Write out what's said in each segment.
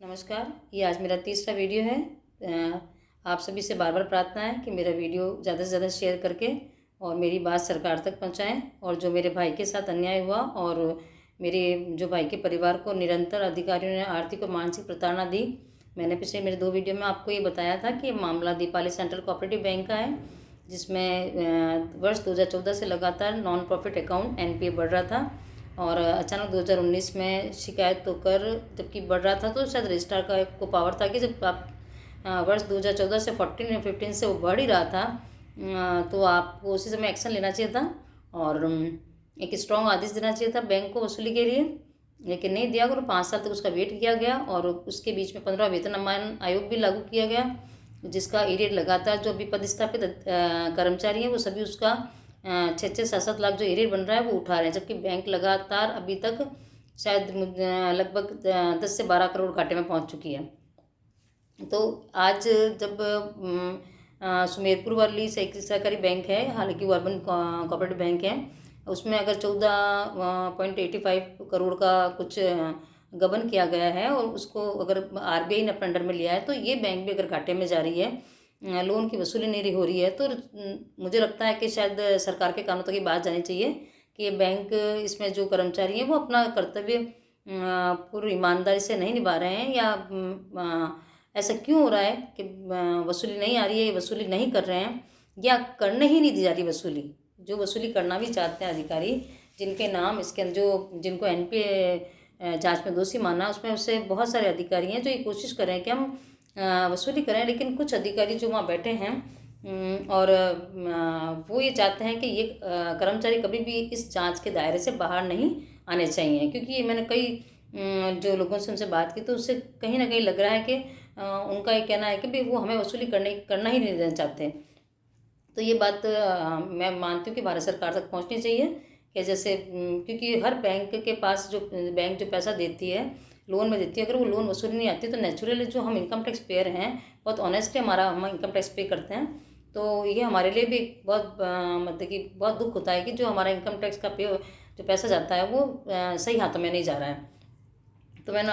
नमस्कार। ये आज मेरा तीसरा वीडियो है। आप सभी से बार बार प्रार्थना है कि मेरा वीडियो ज़्यादा से ज़्यादा शेयर करके और मेरी बात सरकार तक पहुंचाएं। और जो मेरे भाई के साथ अन्याय हुआ और मेरे जो भाई के परिवार को निरंतर अधिकारियों ने आर्थिक और मानसिक प्रताड़ना दी। मैंने पिछले मेरे 2 वीडियो में आपको ये बताया था कि मामला दीपाली सेंट्रल कोऑपरेटिव बैंक का है, जिसमें वर्ष 2014 से लगातार नॉन प्रॉफिट अकाउंट NPA बढ़ रहा था और अचानक 2019 में शिकायत तो कर जबकि बढ़ रहा था, तो शायद रजिस्ट्रार का को पावर था कि जब आप वर्ष 2014 से 14 या 15 से वो बढ़ ही रहा था, तो आपको उसी समय एक्शन लेना चाहिए था और एक स्ट्रॉन्ग आदेश देना चाहिए था बैंक को वसूली के लिए, लेकिन नहीं दिया। और 5 साल तक उसका वेट किया गया और उसके बीच में 15 वेतनमान आयोग भी लागू किया गया, जिसका एरियर लगातार जो अभी पदस्थापित कर्मचारी हैं वो सभी उसका 6-7 लाख जो एरियर बन रहा है वो उठा रहे हैं, जबकि बैंक लगातार अभी तक शायद लगभग 10 से 12 करोड़ घाटे में पहुंच चुकी है। तो आज जब सुमेरपुर वाली सहकारी बैंक है, हालांकि वो अर्बन कोऑपरेटिव बैंक है, उसमें अगर 14.85 करोड़ का कुछ गबन किया गया है और उसको अगर RBI ने अपने अंडर में लिया है, तो ये बैंक भी अगर घाटे में जा रही है, लोन की वसूली नहीं हो रही है, तो मुझे लगता है कि शायद सरकार के कानों तक ये बात जानी चाहिए कि ये बैंक इसमें जो कर्मचारी हैं वो अपना कर्तव्य पूरी ईमानदारी से नहीं निभा रहे हैं, या ऐसा क्यों हो रहा है कि वसूली नहीं आ रही है, वसूली नहीं कर रहे हैं या करने ही नहीं दी जा रही वसूली। जो वसूली करना भी चाहते हैं अधिकारी, जिनके नाम इसके जिनको NPA जांच में दोषी माना, उसमें उससे बहुत सारे अधिकारी हैं जो ये कोशिश कर रहे हैं कि हम वसूली करें, लेकिन कुछ अधिकारी जो वहाँ बैठे हैं और वो ये चाहते हैं कि ये कर्मचारी कभी भी इस जांच के दायरे से बाहर नहीं आने चाहिए, क्योंकि ये मैंने कई जो लोगों से उनसे बात की तो उससे कहीं ना कहीं लग रहा है कि उनका ये कहना है कि भाई वो हमें वसूली करना ही नहीं देना चाहते। तो ये बात मैं मानती हूँ कि भारत सरकार तक पहुँचनी चाहिए कि जैसे क्योंकि हर बैंक के पास बैंक जो पैसा देती है, लोन में देती है, अगर वो लोन वसूली नहीं आती तो नेचुरली जो हम इनकम टैक्स पेयर हैं, बहुत ऑनेस्टली हम इनकम टैक्स पे करते हैं, तो ये हमारे लिए भी बहुत मतलब कि बहुत दुख होता है कि जो हमारा इनकम टैक्स का जो पैसा जाता है वो सही हाथों में नहीं जा रहा है। तो मैं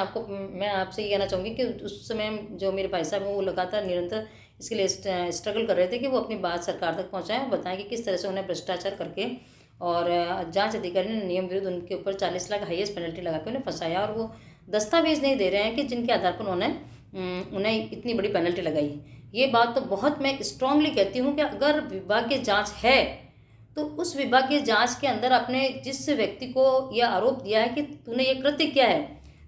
आपसे ये कहना चाहूँगी कि उस समय जो मेरे भाई साहब हैं वो लगातार निरंतर इसके लिए स्ट्रगल कर रहे थे कि वो अपनी बात सरकार तक पहुँचाएं और बताएं कि किस तरह से उन्हें भ्रष्टाचार करके और जांच अधिकारी ने नियम विरुद्ध उनके ऊपर 40 लाख हाईएस्ट पेनल्टी लगा के उन्हें फंसाया, और वो दस्तावेज नहीं दे रहे हैं कि जिनके आधार पर उन्हें इतनी बड़ी पेनल्टी लगाई। ये बात तो बहुत मैं स्ट्रांगली कहती हूँ कि अगर विभागीय जाँच है तो उस विभागीय जाँच के अंदर आपने जिस व्यक्ति को यह आरोप दिया है कि तूने ये कृत्य किया है,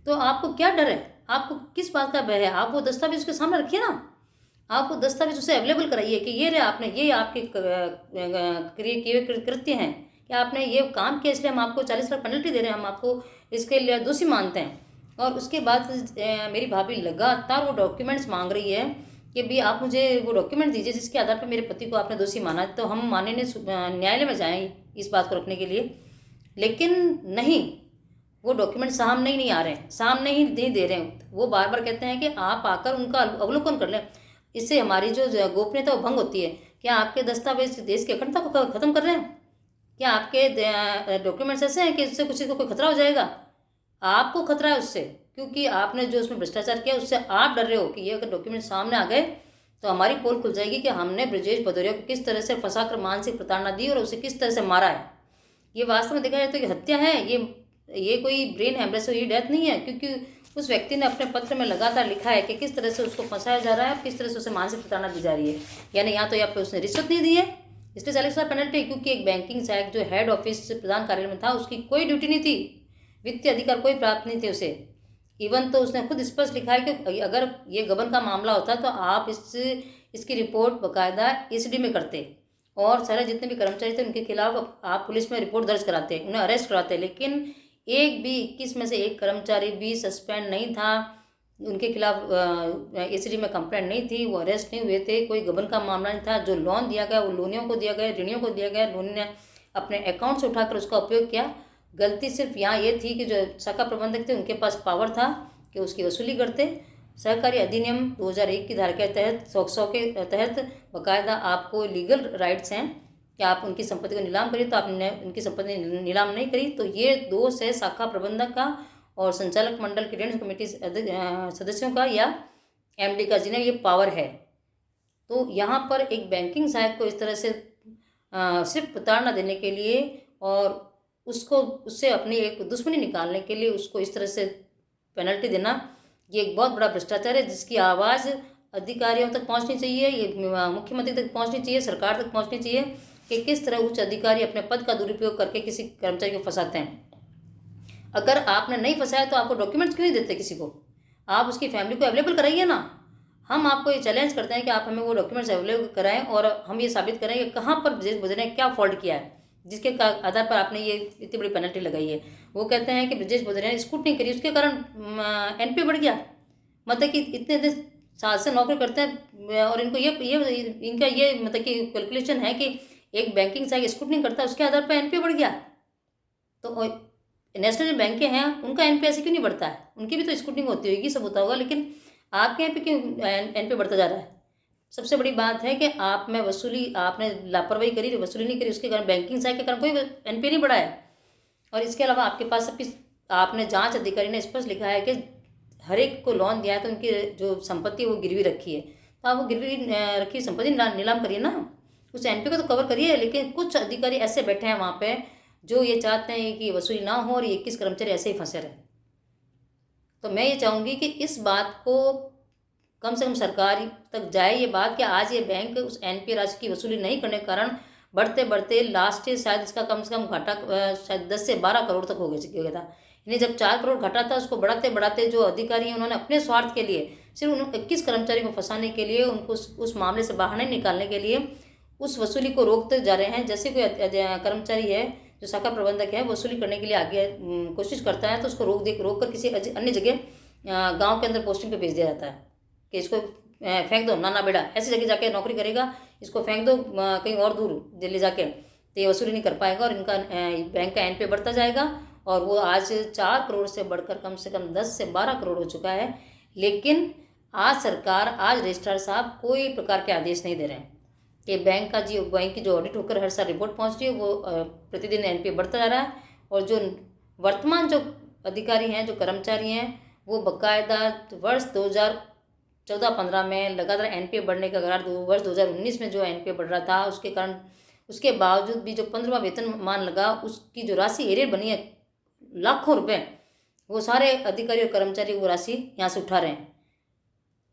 तो आपको क्या डर है, आपको किस बात का भय है? आप वो दस्तावेज उसके सामने रखिए ना, आप वो दस्तावेज उसे अवेलेबल कराइए कि ये आपके किए हुए कृत्य हैं, कि आपने ये काम किया इसलिए हम आपको 40 लाख पेनल्टी दे रहे हैं, हम आपको इसके लिए दोषी मानते हैं। और उसके बाद मेरी भाभी लगातार वो डॉक्यूमेंट्स मांग रही है कि भी आप मुझे वो डॉक्यूमेंट दीजिए जिसके आधार पर मेरे पति को आपने दोषी माना, तो हम माननीय न्यायालय में जाएँ इस बात को रखने के लिए। लेकिन नहीं, वो डॉक्यूमेंट सामने ही नहीं आ रहे हैं, सामने ही नहीं दे रहे हैं। वो बार बार कहते हैं कि आप आकर उनका अवलोकन कर लें, इससे हमारी जो गोपनीयता वो भंग होती है। क्या आपके दस्तावेज देश की अखंडता को ख़त्म कर रहे हैं? क्या आपके डॉक्यूमेंट्स ऐसे हैं कि इससे किसी को कोई खतरा हो जाएगा? आपको खतरा है उससे, क्योंकि आपने जो उसमें भ्रष्टाचार किया उससे आप डर रहे हो कि ये अगर डॉक्यूमेंट सामने आ गए तो हमारी पोल खुल जाएगी कि हमने ब्रजेश भदौरिया को किस तरह से फंसाकर मानसिक प्रताड़ना दी और उसे किस तरह से मारा है। ये वास्तव में देखा जाए तो ये हत्या है, ये कोई ब्रेन हेमरेज हुई डेथ नहीं है, क्योंकि उस व्यक्ति ने अपने पत्र में लगातार लिखा है कि किस तरह से उसको फंसाया जा रहा है, किस तरह से उसे मानसिक प्रताड़ना दी जा रही है। यानी यहाँ तो यहाँ पे उसने रिश्वत नहीं दी है इसलिए 40 लाख पेनल्टी, क्योंकि एक बैंकिंग सहायक जो हेड ऑफिस प्रधान कार्यालय में था उसकी कोई ड्यूटी नहीं थी, वित्तीय अधिकार कोई प्राप्त नहीं थे उसे। इवन तो उसने खुद स्पष्ट लिखा है कि अगर ये गबन का मामला होता तो आप इसकी रिपोर्ट बाकायदा ECD में करते और सारे जितने भी कर्मचारी थे उनके खिलाफ आप पुलिस में रिपोर्ट दर्ज कराते, उन्हें अरेस्ट कराते, लेकिन एक भी 21 में से एक कर्मचारी भी सस्पेंड नहीं था, उनके खिलाफ ECD में कंप्लेंट नहीं थी, वो अरेस्ट नहीं हुए थे, कोई गबन का मामला नहीं था। जो लोन दिया गया वो लोनियों को दिया गया, ऋणियों को दिया गया, लोनी ने अपने अकाउंट से उठाकर उसका उपयोग किया। गलती सिर्फ यहाँ ये थी कि जो शाखा प्रबंधक थे उनके पास पावर था कि उसकी वसूली करते। सहकारी अधिनियम 2001 की धारा के तहत 100 के तहत बाकायदा आपको लीगल राइट्स हैं कि आप उनकी संपत्ति को नीलाम करिए, तो आपने उनकी संपत्ति नीलाम नहीं करी तो ये दोष है शाखा प्रबंधक का और संचालक मंडल की ऋण कमेटी सदस्यों का या एमडी का, जिन्हें ये पावर है। तो यहाँ पर एक बैंकिंग सहायक को इस तरह से सिर्फ प्रताड़ना देने के लिए और उसको उससे अपनी एक दुश्मनी निकालने के लिए उसको इस तरह से पेनल्टी देना, ये एक बहुत बड़ा भ्रष्टाचार है, जिसकी आवाज़ अधिकारियों तक पहुंचनी चाहिए, ये मुख्यमंत्री तक पहुंचनी चाहिए, सरकार तक पहुंचनी चाहिए कि किस तरह उच्च अधिकारी अपने पद का दुरुपयोग करके किसी कर्मचारी को फंसाते हैं। अगर आपने नहीं फंसाया तो आपको डॉक्यूमेंट्स क्यों नहीं देते किसी को? आप उसकी फैमिली को अवेलेबल कराइए ना। हम आपको ये चैलेंज करते हैं कि आप हमें वो डॉक्यूमेंट्स अवेलेबल कराएं और हम ये साबित करें कि कहाँ पर ब्रजेश बद्र ने क्या फॉल्ट किया है, जिसके आधार पर आपने ये इतनी बड़ी पेनल्टी लगाई है। वो कहते हैं कि ब्रजेश बद्र ने स्कूटनी करी, उसके कारण एनपीए बढ़ गया। मतलब कि इतने साल से नौकरी करते हैं और इनको ये इनका ये मतलब कि कैलकुलेशन है कि एक बैंकिंग सहायक स्कूटनी करता है, उसके आधार पर एनपीए बढ़ गया। तो नेशनल जो बैंकें हैं उनका एनपीए ऐसे क्यों नहीं बढ़ता है? उनकी भी तो स्कूटनिंग होती होगी, सब होता होगा, लेकिन आपके यहाँ पे क्यों एनपीए बढ़ता जा रहा है? सबसे बड़ी बात है कि आप में वसूली, आपने लापरवाही करी, वसूली नहीं करी, उसके कारण बैंकिंग सहायक के कारण कोई एनपीए नहीं बढ़ा है। और इसके अलावा आपके पास सबकी, आपने जांच अधिकारी ने स्पष्ट लिखा है कि हर एक को लोन दिया है तो उनकी जो संपत्ति है वो गिरवी रखी है, तो आप वो गिरवी रखी संपत्ति नीलाम करिए ना, उस एनपीए को तो कवर करिए। लेकिन कुछ अधिकारी ऐसे बैठे हैं वहाँ पे जो ये चाहते हैं कि वसूली ना हो और 21 कर्मचारी ऐसे ही फंसे रहे। तो मैं ये चाहूँगी कि इस बात को कम से कम सरकार तक जाए ये बात कि आज ये बैंक उस एनपीए राशि की वसूली नहीं करने के कारण बढ़ते बढ़ते लास्ट ईयर शायद इसका कम से कम घाटा शायद 10 से 12 करोड़ तक हो गया था। यानी जब 4 करोड़ घाटा था, उसको बढ़ाते बढ़ाते जो अधिकारी हैं उन्होंने अपने स्वार्थ के लिए सिर्फ 21 कर्मचारियों को फंसाने के लिए, उनको उस मामले से बाहर नहीं निकालने के लिए उस वसूली को रोकते जा रहे हैं। जैसे कोई कर्मचारी है जो शाखा प्रबंधक है, वसूली करने के लिए आगे कोशिश करता है तो उसको रोक कर किसी अन्य जगह गाँव के अंदर पोस्टिंग पर भेज दिया जाता है कि इसको फेंक दो, नाना बेटा ऐसी जगह जाके नौकरी करेगा, इसको फेंक दो कहीं और दूर दिल्ली जाके, तो ये वसूली नहीं कर पाएगा और इनका बैंक का एनपीए बढ़ता जाएगा। और वो आज 4 करोड़ से बढ़कर कम से कम 10 से 12 करोड़ हो चुका है। लेकिन आज सरकार, आज रजिस्ट्रार साहब कोई प्रकार के आदेश नहीं दे रहे हैं कि बैंक की जो ऑडिट होकर हर साल रिपोर्ट पहुँच रही है वो प्रतिदिन एनपीए बढ़ता जा रहा है। और जो वर्तमान जो अधिकारी हैं, जो कर्मचारी हैं, वो बाकायदा वर्ष 2014-15 में लगातार एनपीए बढ़ने का करार, वर्ष 2019 में जो एनपीए बढ़ रहा था उसके कारण, उसके बावजूद भी जो 15वां वेतनमान लगा उसकी जो राशि एरियर बनी है लाखों रुपए, वो सारे अधिकारी और कर्मचारी वो राशि यहाँ से उठा रहे हैं।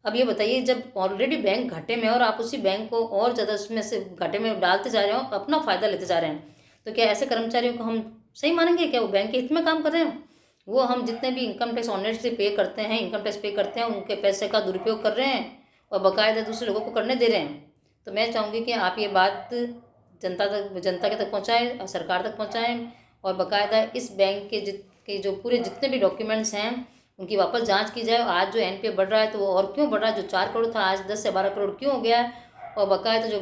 अब ये बताइए, जब ऑलरेडी बैंक घाटे में और आप उसी बैंक को और ज़्यादा उसमें से घाटे में डालते जा रहे हो, अपना फ़ायदा लेते जा रहे हैं, तो क्या ऐसे कर्मचारियों को हम सही मानेंगे? क्या वो बैंक के हित में काम कर रहे हैं? वो हम जितने भी इनकम टैक्स ऑनेस्टली पे करते हैं, इनकम टैक्स पे करते हैं, उनके पैसे का दुरुपयोग कर रहे हैं और बाकायदा दूसरे लोगों को करने दे रहे हैं। तो मैं चाहूँगी कि आप ये बात जनता के तक पहुँचाएँ, सरकार तक पहुँचाएँ और बाकायदा इस बैंक के जो पूरे जितने भी डॉक्यूमेंट्स हैं उनकी वापस जांच की जाए। आज जो एनपीए बढ़ रहा है तो वो और क्यों बढ़ रहा है? जो 4 करोड़ था आज 10 से 12 करोड़ क्यों हो गया है? और बाकायदा जो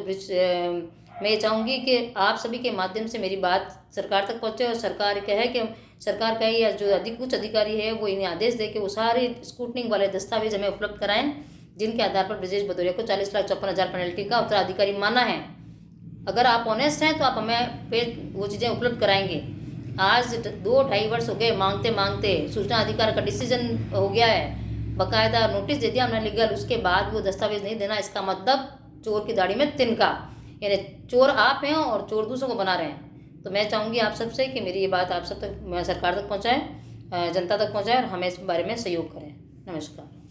मैं ये चाहूँगी कि आप सभी के माध्यम से मेरी बात सरकार तक पहुँचे और सरकार कहे या जो उच्च अधिकारी है वो इन्हें आदेश दे कि वो सारे स्कूटनिंग वाले दस्तावेज हमें उपलब्ध कराएं, जिनके आधार पर ब्रजेश भदौरिया को 40,54,000 पेनल्टी का उत्तराधिकारी माना है। अगर आप ऑनेस्ट हैं तो आप हमें वो चीज़ें उपलब्ध कराएंगे। आज 2-2.5 वर्ष हो गए मांगते मांगते, सूचना अधिकार का डिसीजन हो गया है, बाकायदा नोटिस दे दिया हमने लीगल, उसके बाद वो दस्तावेज नहीं देना, इसका मतलब चोर की दाढ़ी में तिनका, यानी चोर आप हैं और चोर दूसरों को बना रहे हैं। तो मैं चाहूँगी आप सबसे कि मेरी ये बात आप सब तक, सरकार तक पहुँचाएँ, जनता तक पहुँचाएँ और हमें इस बारे में सहयोग करें। नमस्कार।